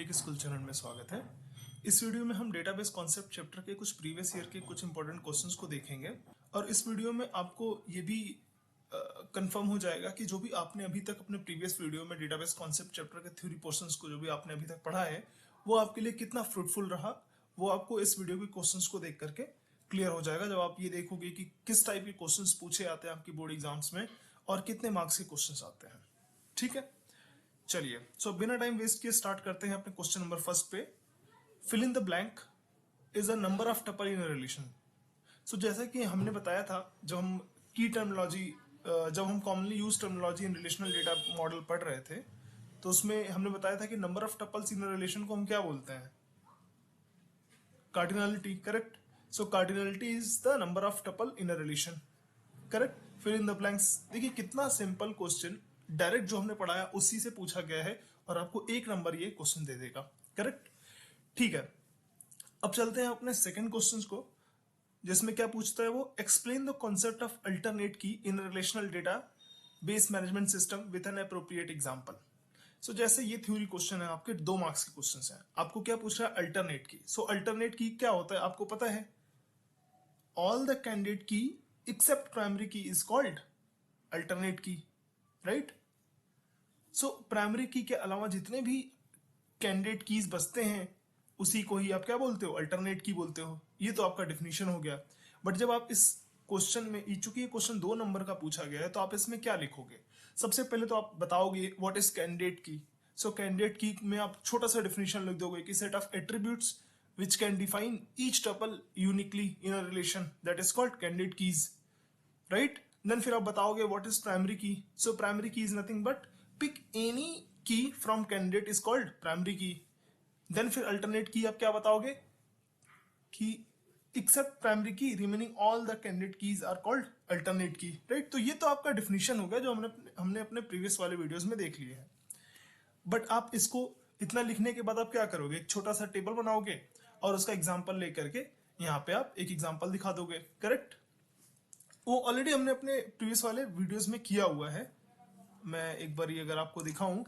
Take school channel में स्वागत है। इस वीडियो में हम डेटाबेस कॉन्सेप्ट चैप्टर के कुछ प्रीवियस ईयर के कुछ इंपॉर्टेंट क्वेश्चंस को देखेंगे और इस वीडियो में आपको ये भी कंफर्म हो जाएगा कि जो भी आपने अभी तक अपने प्रीवियस वीडियो में डेटाबेस कॉन्सेप्ट चैप्टर के थ्योरी पोर्शंस को जो भी आपने अभी तक पढ़ा है वो आपके लिए कितना फ्रूटफुल रहा, वो आपको इस वीडियो के क्वेश्चंस को देख करके क्लियर हो जाएगा। जब आप ये देखोगे कि किस टाइप के क्वेश्चंस पूछे आते हैं आपकी बोर्ड एग्जाम्स में और कितने मार्क्स के क्वेश्चंस आते हैं। ठीक है, चलिए सो बिना टाइम वेस्ट किए स्टार्ट करते हैं अपने क्वेश्चन नंबर फर्स्ट पे। Fill in the blank is a number of tuple in a relation. So जैसा कि हमने बताया था जब हम की टर्मिनोलॉजी जब हम commonly use terminology in relational data model पढ़ रहे थे तो उसमें हमने बताया था कि number of tuples in a relation को हम क्या बोलते हैं, cardinality. Correct, so cardinality is the number of tuple in a relation. Correct, fill in the blanks. देखिए कितना सिंपल क्वेश्चन, डायरेक्ट जो हमने पढ़ाया उसी से पूछा गया है और आपको एक नंबर ये क्वेश्चन दे देगा। करेक्ट, ठीक है। अब चलते हैं अपने सेकंड क्वेश्चन को, जिसमें क्या पूछता है वो, explain the concept of alternate key in relational database management system with an appropriate example. So जैसे ये थ्योरी क्वेश्चन है, आपके 2 मार्क्स के क्वेश्चन हैं। आपको क्या पूछ रहा है, अल्टरनेट की। सो अल्टरनेट की क्या होता है आपको पता है, ऑल द कैंडिडेट की एक्सेप्ट प्राइमरी की इज कॉल्ड अल्टरनेट की, राइट। सो प्राइमरी की के अलावा जितने भी कैंडिडेट कीज बचते हैं उसी को ही आप क्या बोलते हो, अल्टरनेट की बोलते हो। ये तो आपका डेफिनेशन हो गया। बट जब आप इस क्वेश्चन में, चूंकि ये क्वेश्चन 2 नंबर का पूछा गया है, तो आप इसमें क्या लिखोगे। सबसे पहले तो आप बताओगे व्हाट इज कैंडिडेट की। सो कैंडिडेट की में आप छोटा सा डेफिनेशन लिख दोगे कि set of attributes which can define each tuple uniquely in a relation that is called candidate keys, right? Then फिर आप बताओगे what is primary key. So primary key is nothing but pick any key from candidate is called primary key. Then फिर alternate key आप क्या बताओगे कि except primary key remaining all the candidate keys are called alternate key, right? तो ये तो आपका definition हो गया जो हमने अपने previous वाले videos में देख लिए हैं। बट आप इसको इतना लिखने के बाद आप क्या करोगे, एक छोटा सा टेबल बनाओगे और उसका एग्जाम्पल लेकर के यहाँ पे आप एक एग्जाम्पल दिखा दोगे। करेक्ट, वो ऑलरेडी हमने अपने प्रीवियस वाले वीडियोस में किया हुआ है। मैं एक बार ये अगर आपको दिखाऊं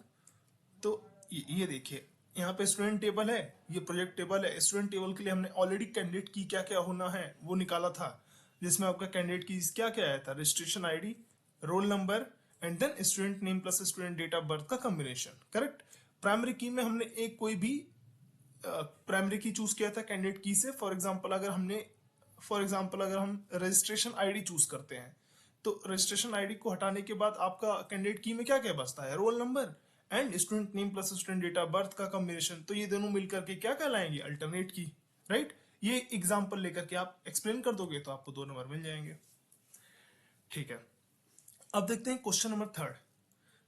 तो ये देखिए, यहाँ पे स्टूडेंट टेबल है, ये प्रोजेक्ट टेबल है। स्टूडेंट टेबल के लिए हमने ऑलरेडी कैंडिडेट की क्या क्या होना है वो निकाला था, जिसमें आपका कैंडिडेट की क्या क्या आया था, registration ID, roll number and then student name plus student date of birth का कॉम्बिनेशन। करेक्ट, प्राइमरी की में हमने एक कोई भी प्राइमरी की चूज किया था कैंडिडेट की से। फॉर एग्जांपल अगर हम रजिस्ट्रेशन आईडी चूज करते हैं तो रजिस्ट्रेशन आईडी को हटाने के बाद आपका कैंडिडेट की में क्या क्या बचता है, roll number and student name plus student date of birth का कॉम्बिनेशन। तो ये दोनों मिलकर के क्या कहलाएंगे, अल्टरनेट की, राइट। ये एग्जाम्पल लेकर के आप एक्सप्लेन कर दोगे तो आपको 2 नंबर मिल जाएंगे। ठीक है, अब देखते हैं question number 3rd।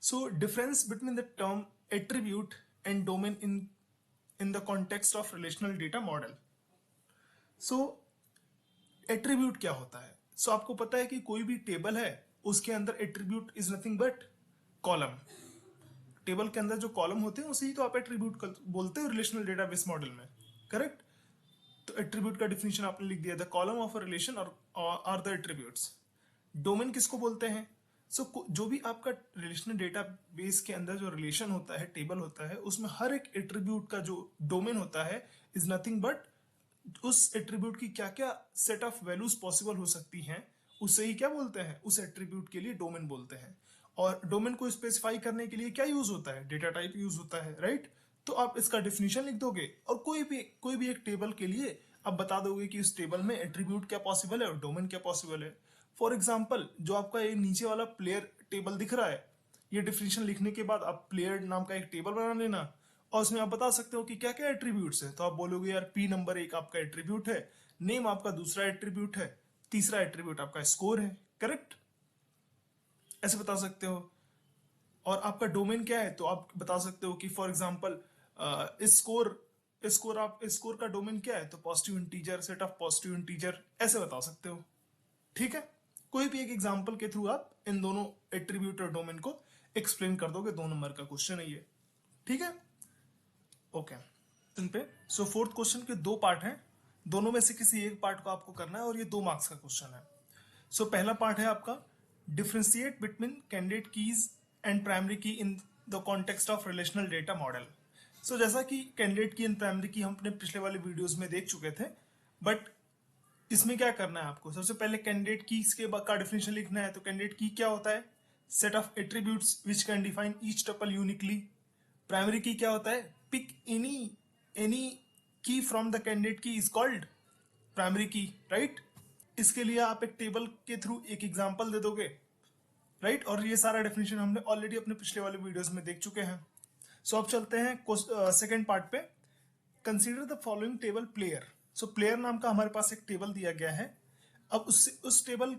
So difference between the term attribute and domain in the context of relational data model. So attribute क्या होता है। सो आपको पता है कि कोई भी टेबल है उसके अंदर attribute is nothing but column. Table के अंदर जो कॉलम होते हैं उसे ही तो आप एट्रीब्यूट बोलते हो रिलेशनल डेटाबेस मॉडल में। करेक्ट, तो एट्रीब्यूट का डिफिनेशन आपने लिख दिया, the column of a relation और द एट्रीब्यूट्स। डोमेन किसको बोलते हैं, सो जो भी आपका रिलेशनल डेटाबेस के अंदर जो रिलेशन होता है, टेबल होता है, उसमें हर एक एट्रीब्यूट का जो डोमेन होता है इज नथिंग बट उस एट्रीब्यूट की क्या क्या सेट ऑफ वैल्यूज पॉसिबल हो सकती हैं उसे ही क्या बोलते हैं, उस एट्रीब्यूट के लिए डोमेन बोलते हैं। और डोमेन को स्पेसिफाई करने के लिए क्या यूज होता है, डेटा टाइप यूज होता है, राइट। तो आप इसका डेफिनेशन लिख दोगे और कोई भी एक टेबल के लिए आप बता दोगे कि उस टेबल में एट्रीब्यूट क्या पॉसिबल है और डोमेन क्या पॉसिबल है। फॉर एग्जाम्पल जो आपका ये नीचे वाला प्लेयर टेबल दिख रहा है, ये डेफिनेशन लिखने के बाद आप प्लेयर नाम का एक टेबल बना लेना और उसमें आप बता सकते हो कि क्या क्या एट्रीब्यूट्स है। तो आप बोलोगे यार पी नंबर 1 आपका एट्रीब्यूट है, नेम आपका दूसरा एट्रीब्यूट है, तीसरा एट्रीब्यूट आपका स्कोर है। करेक्ट, ऐसे बता सकते हो। और आपका डोमेन क्या है तो आप बता सकते हो कि फॉर एग्जांपल स्कोर का डोमेन क्या है, तो positive integer, set of positive integer, ऐसे बता सकते हो। ठीक है, कोई भी एक एग्जांपल के थ्रू आप इन दोनों एट्रीब्यूट और डोमेन को एक्सप्लेन कर दोगे। 2 नंबर का क्वेश्चन है ये। ठीक है, ओके। इन पे सो 4th क्वेश्चन के 2 पार्ट हैं, दोनों में से किसी एक पार्ट को आपको करना है और ये 2 मार्क्स का क्वेश्चन है। सो पहला पार्ट है आपका differentiate between candidate keys and primary key in the context of relational data model. So जैसा कि कैंडिडेट की एंड प्राइमरी की हम अपने पिछले वाले वीडियोस में देख चुके थे, बट इसमें क्या करना है आपको, सबसे पहले कैंडिडेट की का डेफिनेशन लिखना है। तो कैंडिडेट की क्या होता है, set of attributes which can define each tuple uniquely. Primary की क्या होता है, पिक एनी की फ्रॉम द कैंडिडेट की इज कॉल्ड प्राइमरी की, राइट। इसके लिए आप एक टेबल के थ्रू एक एग्जांपल दे दोगे, राइट। और ये सारा डेफिनेशन हमने ऑलरेडी अपने पिछले वाले वीडियोस में देख चुके हैं। सो अब चलते हैं सेकेंड पार्ट पे। Consider the following table player. So player नाम का हमारे पास एक टेबल दिया गया है। अब उस टेबल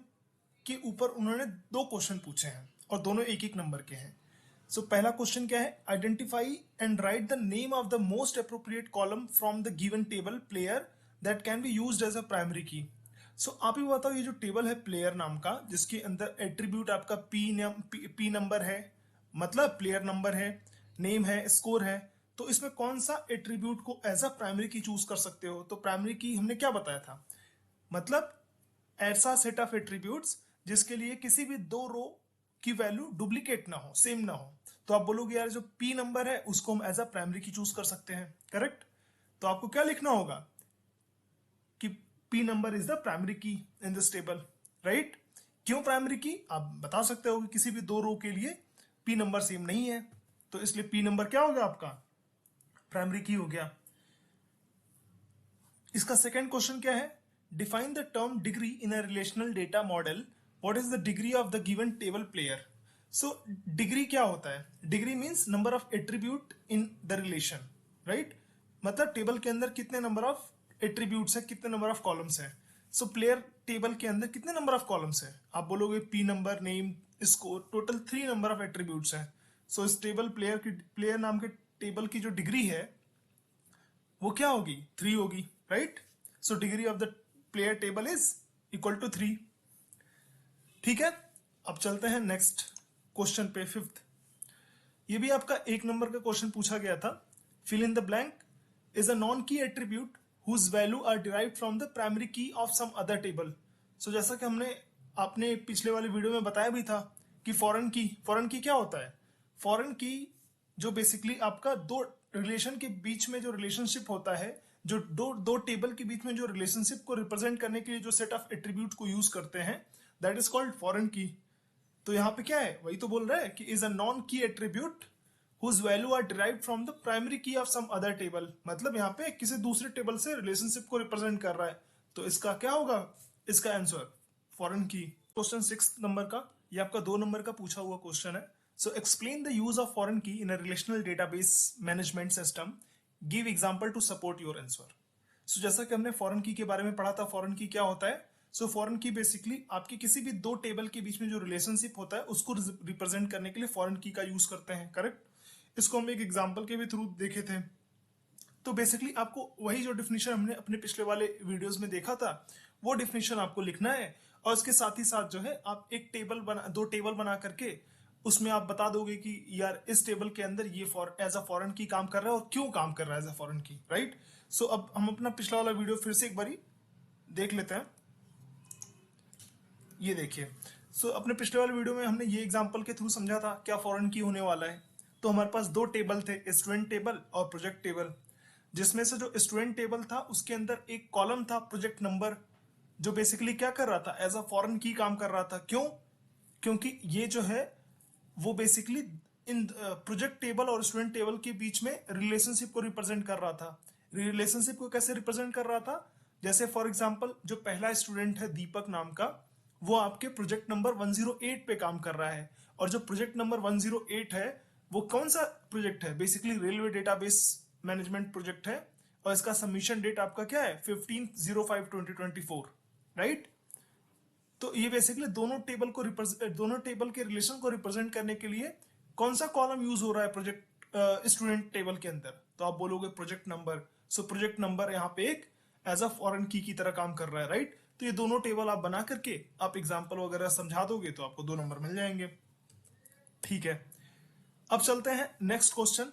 के ऊपर उन्होंने 2 क्वेश्चन पूछे हैं और दोनों एक एक नंबर के हैं। सो पहला क्वेश्चन क्या है, identify and write the name of the most appropriate column from the given table player that can be used as a primary key. So आप ही बताओ, ये जो टेबल है प्लेयर नाम का, जिसके अंदर एट्रीब्यूट आपका पी नंबर है, मतलब प्लेयर नंबर है, नेम है, स्कोर है, तो इसमें कौन सा एट्रीब्यूट को एज अ प्राइमरी की चूज कर सकते हो। तो प्राइमरी की हमने क्या बताया था, मतलब ऐसा सेट ऑफ एट्रीब्यूट्स जिसके लिए किसी भी 2 रो की वैल्यू डुप्लीकेट ना हो, सेम ना हो। तो आप बोलोगे यार जो पी नंबर है उसको हम एज अ प्राइमरी की चूज कर सकते हैं, करेक्ट। तो आपको क्या लिखना होगा कि P number is the primary key in this table, right. क्यों प्राइमरी की, आप बता सकते हो कि किसी भी 2 रो के लिए पी नंबर सेम नहीं है, तो इसलिए पी नंबर क्या हो गया आपका, प्राइमरी की हो गया। इसका सेकंड क्वेश्चन क्या है, define the term degree in a relational data model, what is the degree of the given table player. So degree क्या होता है, degree means number of attribute in the relation, right. मतलब table के अंदर कितने number of attributes है, कितने number of columns है। सो प्लेयर टेबल के अंदर कितने नंबर ऑफ कॉलम्स है, आप बोलोगे P number, name, score, total 3 number of attributes है। सो इस टेबल प्लेयर नाम के टेबल की जो डिग्री है वो क्या होगी, 3 होगी, right. So degree of the player table is equal to 3। ठीक है, अब चलते हैं नेक्स्ट क्वेश्चन पे, 5th। ये भी आपका 1 नंबर का क्वेश्चन पूछा गया था। Fill in the blank is a non key attribute whose value are derived from the primary key of some other table. So जैसा कि हमने आपने पिछले वाले वीडियो में बताया भी था कि फॉरेन की क्या होता है, फॉरेन की जो बेसिकली आपका 2 रिलेशन के बीच में जो रिलेशनशिप होता है, जो दो टेबल के बीच में जो रिलेशनशिप को रिप्रेजेंट करने के लिए जो सेट ऑफ एट्रीब्यूट को यूज करते हैं, दैट इज कॉल्ड फॉरेन की। तो यहाँ पे क्या है, वही तो बोल रहा है कि is a non key attribute whose value are derived from the primary key of some other table। मतलब यहाँ पे किसी दूसरे टेबल से रिलेशनशिप को रिप्रेजेंट कर रहा है, तो इसका क्या होगा, इसका आंसर फॉरेन की। क्वेश्चन 6 नंबर का, ये आपका 2 नंबर का पूछा हुआ क्वेश्चन है। So explain the use of foreign key in a relational database management system, give example to support your answer. So जैसा कि हमने फॉरेन की के बारे में पढ़ा था, फॉरेन की क्या होता है। सो फॉरेन की बेसिकली आपकी किसी भी 2 टेबल के बीच में जो रिलेशनशिप होता है उसको रिप्रेजेंट करने के लिए फॉरेन की का यूज करते हैं, करेक्ट। इसको हम एक एग्जांपल के भी थ्रू देखे थे। तो बेसिकली आपको वही जो डिफिनेशन हमने अपने पिछले वाले वीडियोस में देखा था वो डिफिनेशन आपको लिखना है, और इसके साथ ही साथ जो है आप एक टेबल बना 2 टेबल बना करके उसमें आप बता दोगे कि यार इस टेबल के अंदर ये एज अ फॉरेन की काम कर रहा है और क्यों काम कर रहा है एज अ फॉरेन की, राइट। सो अब हम अपना पिछला वाला वीडियो फिर से एक बारी देख लेते हैं। ये देखिए, सो अपने पिछले वाले वीडियो में हमने ये एग्जांपल के थ्रू समझा था क्या फॉरेन की होने वाला है। तो हमारे पास 2 टेबल थे, स्टूडेंट टेबल और प्रोजेक्ट टेबल, जिसमें से जो स्टूडेंट टेबल था उसके अंदर एक कॉलम था प्रोजेक्ट नंबर, जो बेसिकली क्या कर रहा था, एज अ फॉरेन की काम कर रहा था। क्यों, क्योंकि ये जो है वो बेसिकली इन प्रोजेक्ट टेबल और स्टूडेंट टेबल के बीच में रिलेशनशिप को रिप्रेजेंट कर रहा था। रिलेशनशिप को कैसे रिप्रेजेंट कर रहा था, जैसे फॉर एग्जांपल जो पहला स्टूडेंट है दीपक नाम का, वो आपके प्रोजेक्ट नंबर 108 पे काम कर रहा है, और जो प्रोजेक्ट नंबर 108 है वो कौन सा प्रोजेक्ट है, basically railway database management project है, और इसका सबमिशन डेट आपका क्या है 15/05/2024, राइट। तो ये बेसिकली दोनों टेबल के रिलेशन को रिप्रेजेंट करने के लिए कौन सा कॉलम यूज हो रहा है प्रोजेक्ट स्टूडेंट टेबल के अंदर, तो आप बोलोगे project number. So project number यहाँ पे एक एज अ फॉरेन की तरह काम कर रहा है, राइट। तो ये दोनों टेबल आप बना करके आप एग्जाम्पल वगैरह समझा दोगे तो आपको 2 नंबर मिल जाएंगे। ठीक है, अब चलते हैं नेक्स्ट क्वेश्चन।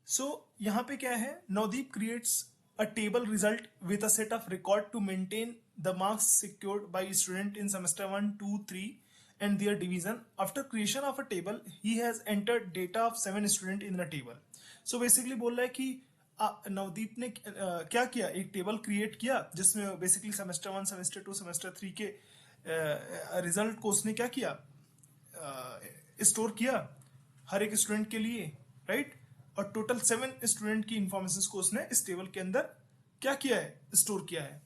सो यहाँ पे क्या है, Navdeep creates a table result with a set of record to maintain the marks secured by student in semester 1, 2, 3 and their division. After creation of a table, he has entered data of 7 students in the table. So basically बोल रहा है कि नवदीप ने क्या किया, एक table create किया जिसमें बेसिकली सेमेस्टर 1, सेमेस्टर 2, सेमेस्टर 3 के रिजल्ट को उसने क्या किया, स्टोर किया हर एक स्टूडेंट के लिए, राइट। और टोटल 7 स्टूडेंट की इंफॉर्मेशन को उसने इस टेबल के अंदर क्या किया है, स्टोर किया है।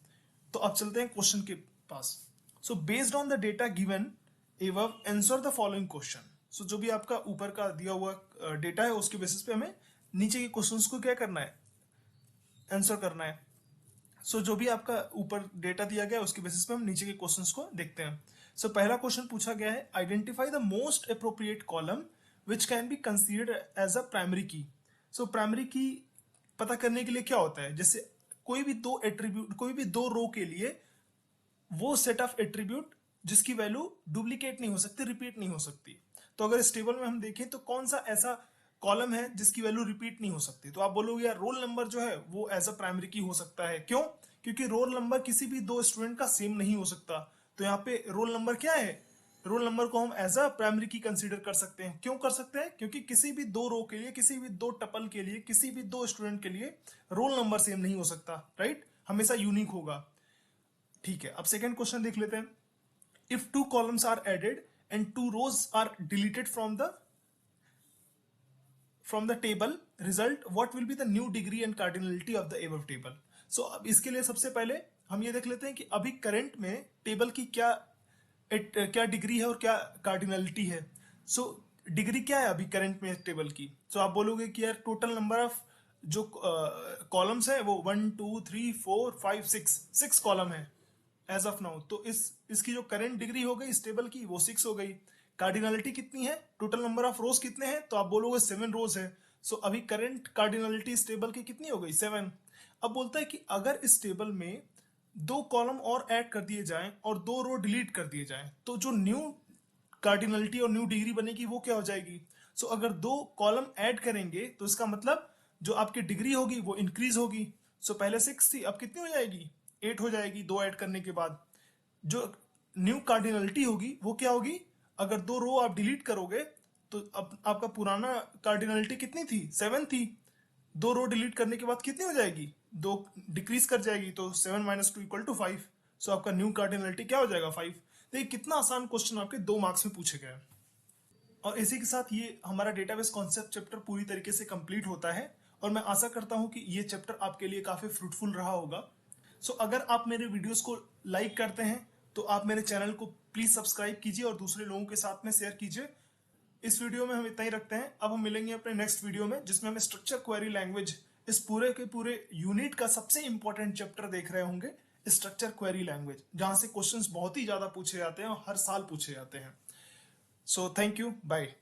तो अब चलते हैं क्वेश्चन के पास। So based on the data given above answer the following question. So जो भी आपका ऊपर का दिया हुआ डेटा है उसके बेसिस पे हमें नीचे के क्वेश्चंस को क्या करना है, आंसर करना है। सो जो भी आपका ऊपर डेटा दिया गया है उसके बेसिस पे हम नीचे के क्वेश्चंस को देखते हैं। सो पहला क्वेश्चन पूछा गया है, identify the most appropriate column which can be considered as a primary key. So primary की पता करने के लिए क्या होता है, जैसे कोई भी दो एट्रीब्यूट, कोई भी दो रो के लिए वो सेट ऑफ एट्रीब्यूट जिसकी वैल्यू डुप्लीकेट नहीं हो सकती, रिपीट नहीं हो सकती। तो अगर इस टेबल में हम देखें तो कौन सा ऐसा कॉलम है जिसकी वैल्यू रिपीट नहीं हो सकती, तो आप बोलोगे यार रोल नंबर जो है वो एज अ प्राइमरी की हो सकता है। क्यों? क्योंकि रोल नंबर किसी भी दो स्टूडेंट का सेम नहीं हो सकता। तो यहाँ पे रोल नंबर क्या है, रोल नंबर को हम एज अ प्राइमरी की कंसीडर कर सकते हैं। क्यों कर सकते हैं? क्योंकि किसी भी दो रो के लिए, किसी भी दो टपल के लिए, किसी भी दो स्टूडेंट के लिए रोल नंबर सेम नहीं हो सकता, राइट, हमेशा यूनिक होगा। ठीक है, अब सेकंड क्वेश्चन देख लेते हैं। If two columns are added and two rows are deleted from the table result what will be the new degree and cardinality of the above table। so अब इसके लिए सबसे पहले हम ये देख लेते हैं कि अभी करंट में टेबल की क्या डिग्री है और क्या कार्डिनलिटी है। सो डिग्री क्या है अभी करंट में टेबल की? सो आप बोलोगे कि यार टोटल नंबर ऑफ जो कॉलम्स है वो 1 2 3 4 5 6 कॉलम है एज ऑफ नाउ। तो इसकी जो करंट डिग्री हो गई इस टेबल की वो 6 हो गई। कार्डिनलिटी कितनी है, टोटल नंबर ऑफ रोज कितने हैं, तो आप बोलोगे 7 रोज है। सो अभी करंट कार्डिनलिटी इस टेबल की कितनी हो गई, 7। अब बोलता है कि अगर इस टेबल में 2 कॉलम और ऐड कर दिए जाएं और 2 रो डिलीट कर दिए जाएं तो जो न्यू कार्डिनलिटी और न्यू डिग्री बनेगी वो क्या हो जाएगी। सो अगर 2 कॉलम ऐड करेंगे तो इसका मतलब जो आपकी डिग्री होगी वो इंक्रीज होगी। सो पहले 6 थी, अब कितनी हो जाएगी, 8 हो जाएगी 2 ऐड करने के बाद। जो न्यू कार्डिनलिटी होगी वो क्या होगी, अगर 2 रो आप डिलीट करोगे तो अब आपका पुराना कार्डिनलिटी कितनी थी, 7 थी। 2 रो डिलीट करने के बाद कितनी हो जाएगी, 2 डिक्रीज कर जाएगी, तो 7 - 2 = 5। सो आपका न्यू कार्डिनलिटी क्या हो जाएगा, 5। देखिए कितना आसान क्वेश्चन आपके 2 मार्क्स में पूछे गए। और इसी के साथ ये हमारा डेटाबेस कॉन्सेप्ट चैप्टर पूरी तरीके से कंप्लीट होता है और मैं आशा करता हूं कि ये चैप्टर आपके लिए काफी फ्रूटफुल रहा होगा। सो अगर आप मेरे वीडियोस को लाइक करते हैं तो आप मेरे चैनल को प्लीज सब्सक्राइब कीजिए और दूसरे लोगों के साथ में शेयर कीजिए। इस वीडियो में हम इतना ही रखते हैं। अब हम मिलेंगे अपने नेक्स्ट वीडियो में जिसमें हम स्ट्रक्चर क्वेरी लैंग्वेज, इस पूरे के पूरे यूनिट का सबसे इंपॉर्टेंट चैप्टर देख रहे होंगे, स्ट्रक्चर क्वेरी लैंग्वेज, जहां से क्वेश्चंस बहुत ही ज्यादा पूछे जाते हैं और हर साल पूछे जाते हैं। So thank you, bye.